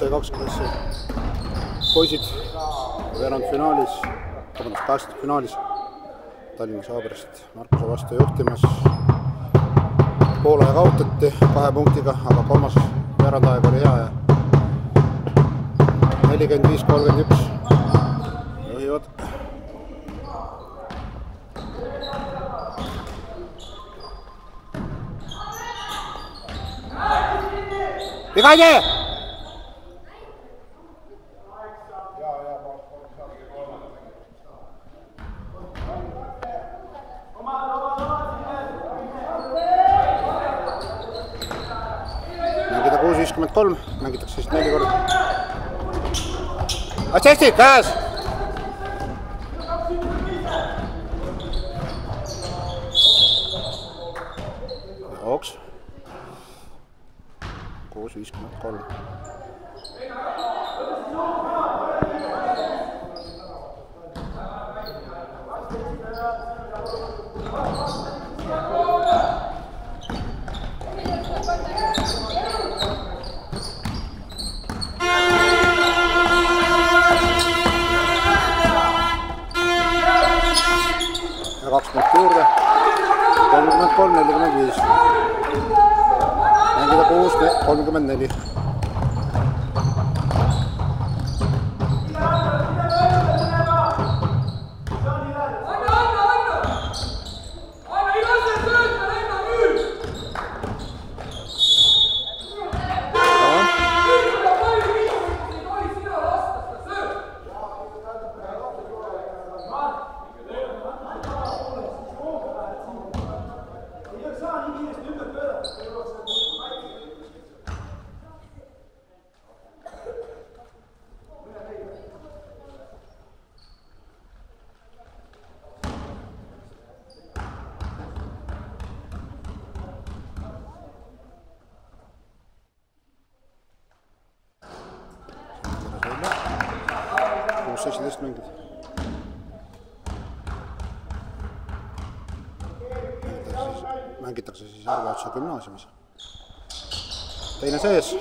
C2 klassi poisid veerandfinaalis, päästjate finaalis Tallinna Saabrest Markuse vastu juhtimas. Poolaja kaotati 2 punktiga, aga kolmas veerandaeg oli hea ja 45-31 juhivad. Vigade! Mängida 6-53, mängitakse siis 4 korda. Assesti, käes! Jooks. 6-53. Ja 2 punkti juurde. 33-45. Mängida 6-34. Mängida. Mängitakse siis Arveotsa gümnaasiumis. Teine sees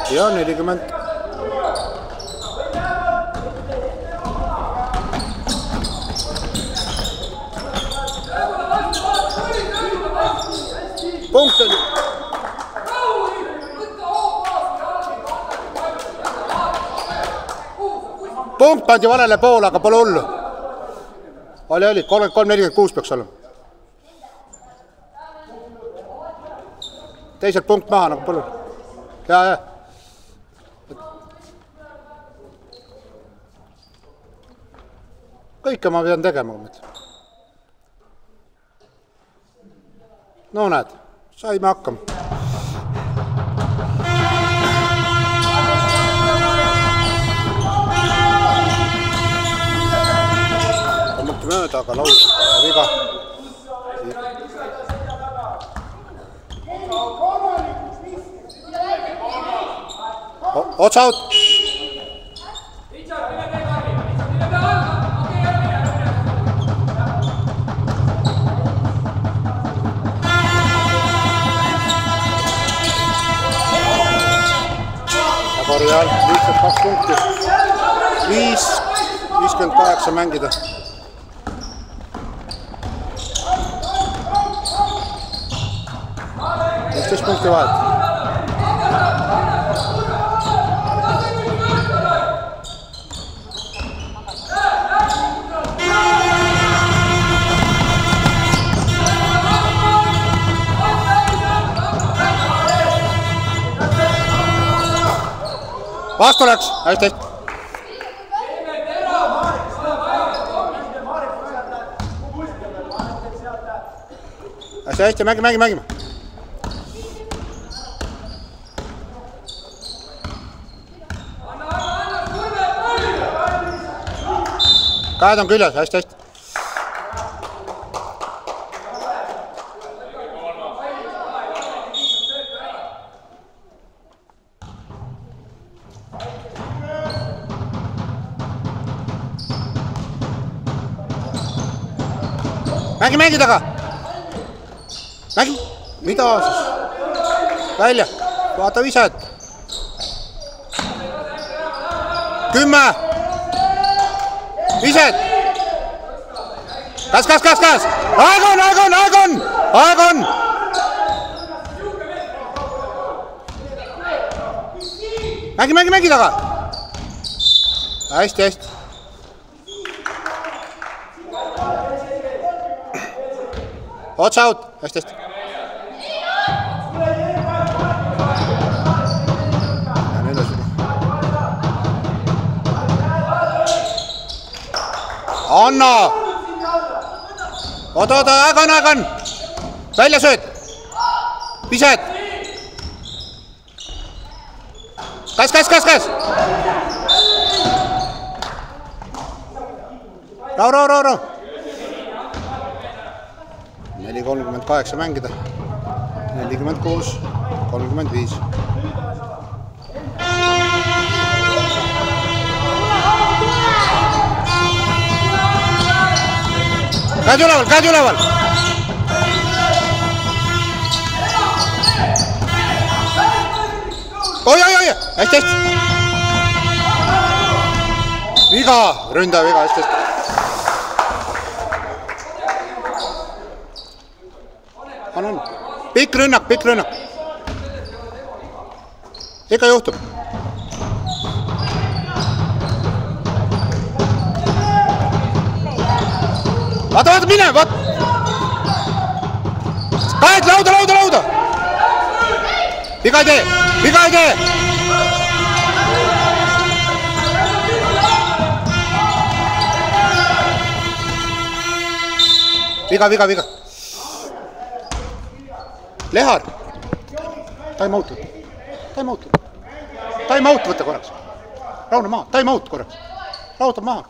ja 40. Punkt oli. Punkt pandi valele poole, aga pole hullu. Oli, 33-46 peaks olema. Teiselt punkt maha, nagu pole hullu. Ja. Kõike ma pean tegema. No näed, saime hakkama. Mööda, aga laud viga. Ots out! Real, 52 punkti. 5-58 mängida. Mis punkti vahet? Vastu läks, hästi. Hästi, mängime. Käed on küljes, hästi. Mängi taga. Mängi. Mida siis? Välja. Vaata viset. 10. Vised. Kas. Aeg on. Mägi taga. Hästi. Watch out. Hästi. Anna. Oota, aeg on. Välja sööd. Vised. Kas. Rahu. 4:38 mängida. 46:35. Käed üleval. Oi. Hästi. Viga, ründaja viga, hästi. On. Pikk rünnak. Ikka juhtub. Vaata, mine, vaat. Kaed, lauda. Viga ei tee. Viga. Lehar. Time out võtta korraks. Rauna maha, time out korraks. Rahutab maha.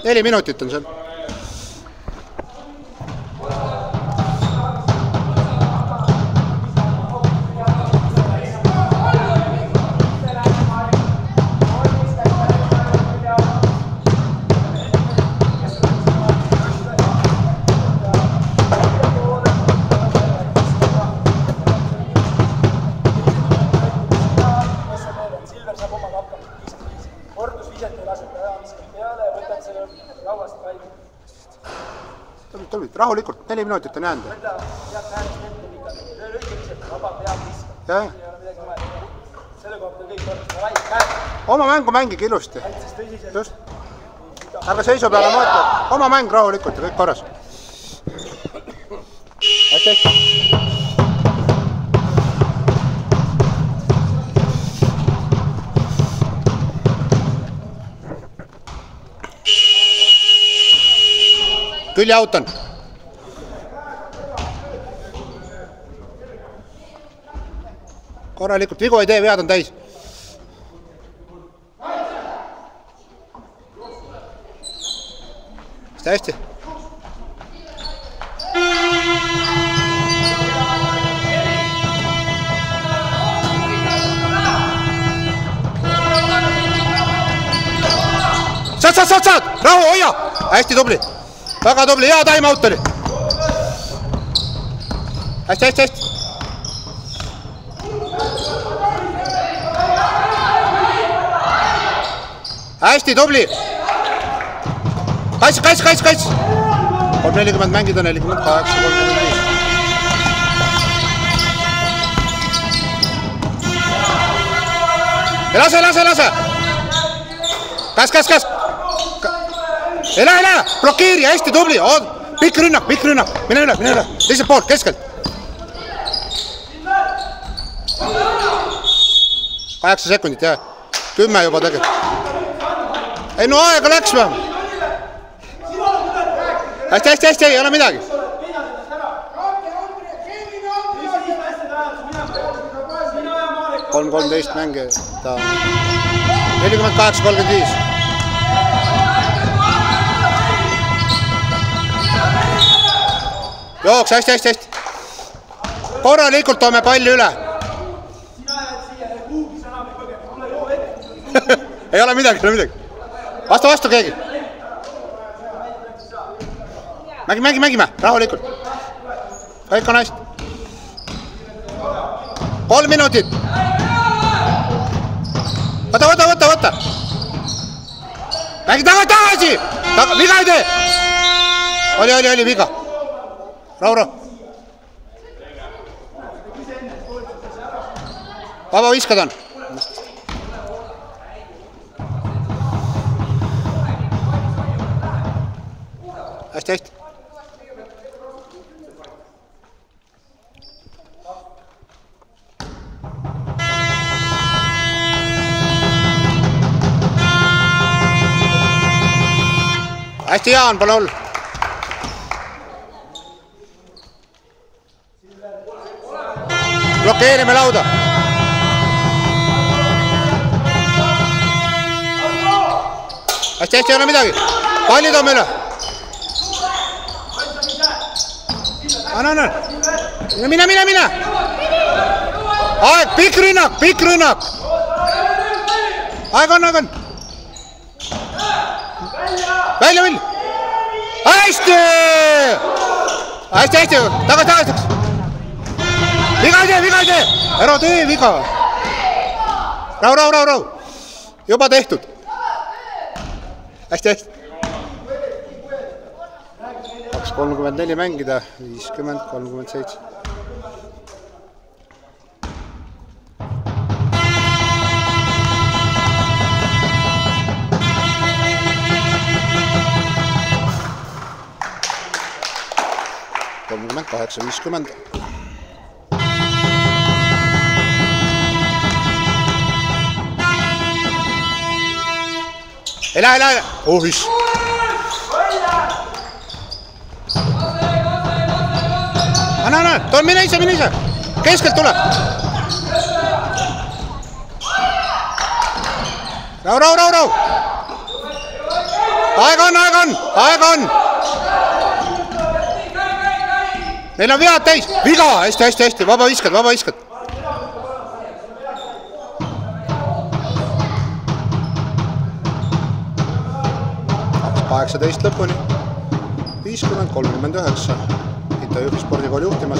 Neli minutit on seal. Rahulikult, 4 minutit on jäänud. Oma mängu mängige ilusti. Just. Ärge seisu peale mõõta. Oma mäng rahulikult ja kõik korras. Küll jautan. Korralikult, vigu ei tee, vead on täis. Hästi. Saad! Rahu, hoia! Hästi tubli. Väga tubli, hea time out oli. Hästi. Hästi tubli. Kaits. 3:40 mängida, 48:35. Lase. Kas. Ei lähe. Blokeeri, hästi tubli. Pikk rünnak. Mine üle. Teiselt poolt, keskelt. 8 sekundit, jah. 10 juba tegelikult. Ei, no aega läks vähem. Hästi, ei ole midagi. Kolm 13 mänge. 48:35. Jooks, hästi. Korralikult toome palli üle. Ei ole midagi. Vastu keegi. Mängime, rahulikult. Kõik on hästi. 3 minutit. Võta. Mängi tagasi. Viga ei tee. Oli viga. Rauro. Vaba viskad on. Hästi. Hästi, Jaan, pole hull. Blokeerime lauda. Hästi, ei ole midagi. Palli toome üle. Anna. Mine. Aeg, pikk rünnak. Aeg on. Välja. Hästi. Tagasi. Viga ei tee. Ära tee viga. Rahu. Juba tehtud. Hästi. 2:34 mängida, 50-37. Kolmkümmend 8:50. Ei lähe. Ohish. Anna. Mine ise. Keskelt tule. Rahu. Aeg on. Meil on vead täis. Viga. Hästi. Vaba viskad. 18 lõpuni. 50-39. Jõhvi spordikool juhtimas.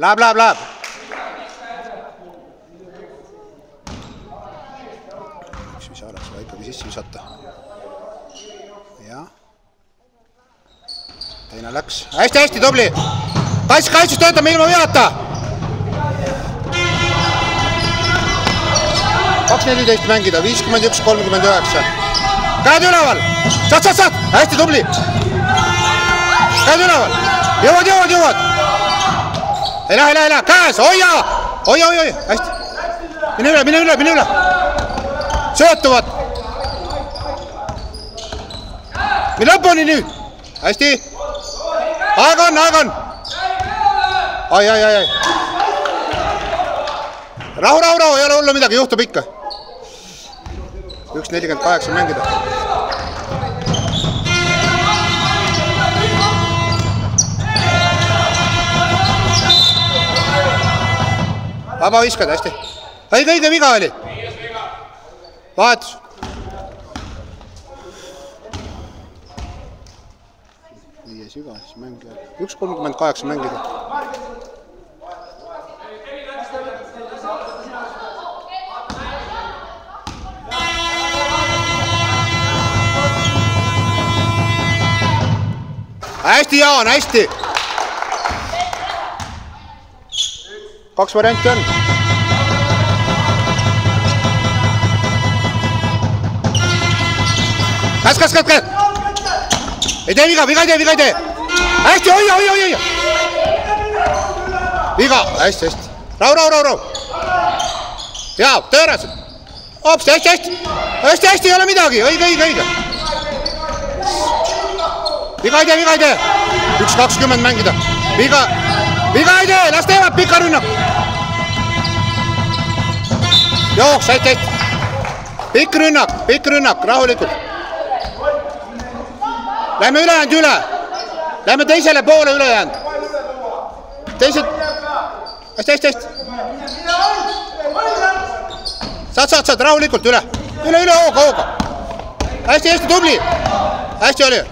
Läheb. Üks visa oleks vaja ikkagi sisse visata. Ja. Teine läks. Hästi, tubli. Kaitsus töötab ilma veata. 2:14 mängida, 51-39. Käed üleval. Saad. Hästi tubli. Käed üleval. Jõuad. Ei lähe. Käes. Hoia. Hästi. Mine üle. Söötuvad. Mine lõpuni nüüd. Hästi. Aeg on. Ai. Rahu, ei ole hullu midagi, juhtub ikka. 1:48 mängida. Vaba viskad, hästi. Õige viga oli. Vahetus. Viies viga, siis mängida. 1:38 mängida. Hästi, Jaan, hästi. 2 varianti on. Käs. Ei tee viga ei tee. Hästi, hoia. Viga, hästi. Rahu. Jaa, tõõras. Hops, hästi, ei ole midagi. Õige. Viga ei tee. 1:20 mängida. Viga ei tee, las teevad pika rünnak. Jooks, hästi. Pikk rünnak, rahulikult. Lähme ülejäänud üle. Lähme teisele poole ülejäänud. Teised. Hästi. Saad rahulikult üle. Üle hooga. Hästi, tubli. Hästi oli.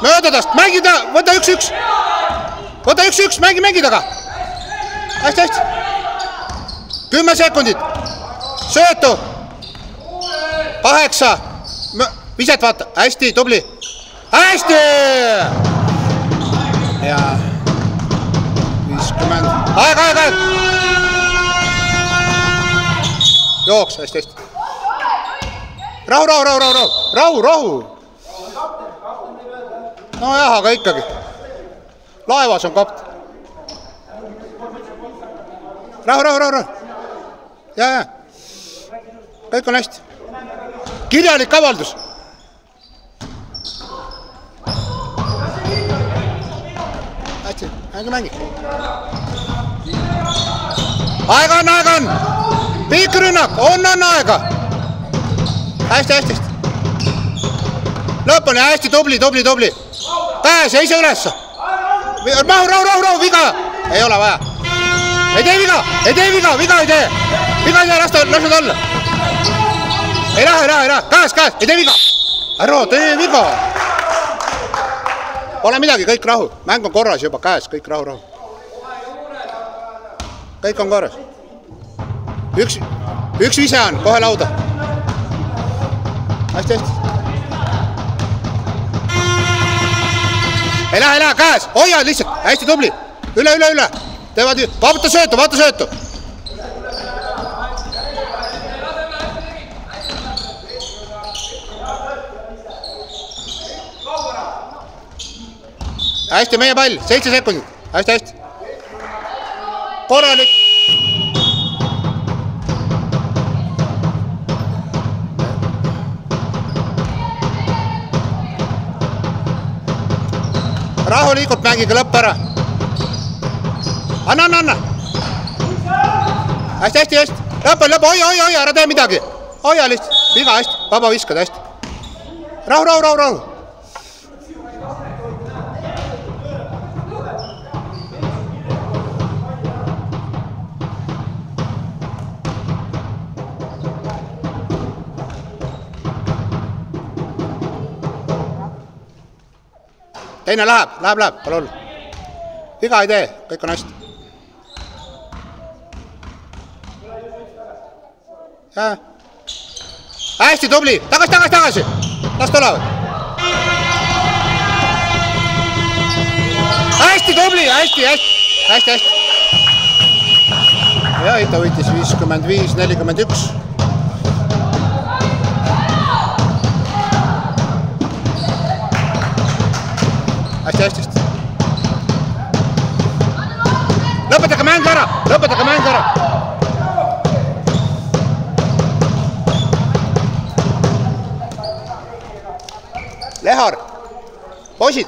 mööda tast, mängi ta, võta 1-1. Võta 1-1, mängi taga. Hästi. 10 sekundit. Söötu. 8. Viset vaata, hästi, tubli. Hästi! Ja 50. Aeg. Jooks, hästi. Rahu. No jah, aga ikkagi. Laevas on kapt. Rahu. Ja. Kõik on hästi. Kirjalik avaldus. Hästi, mängi. Aeg on. Pikk rünnak, on aega. Hästi. Lõpp on hästi, tubli. Käe, seise ülesse. Rahu, viga. Ei ole vaja. Ei tee viga, viga ei tee. Viga ei tee, las ta olla. Ei lähe, käes, ei tee viga. Ära tee viga. Pole midagi, kõik rahu. Mäng on korras juba käes, kõik rahu. Kõik on korras. Üks vise on, kohe lauda. Hästi. Ei lähe, käes, hoia lihtsalt, hästi tubli. Üle. Teevad, vaata söötu. Hästi, meie pall, 7 sekundit. Hästi. Korralik. Rahulikult mängige lõpp ära. Anna. Hästi. Lõpp, hoia, ära tee midagi. Hoia lihtsalt, viga hästi, vaba viskad hästi. Rahu. Teine läheb, pole hullu. Viga ei tee, kõik on hästi. Hästi tubli, tagasi. Las tulevad. Hästi tubli, hästi. Ja ta võitis 55-41. Hästi. Lõpetage mäng ära. Lehar, poisid.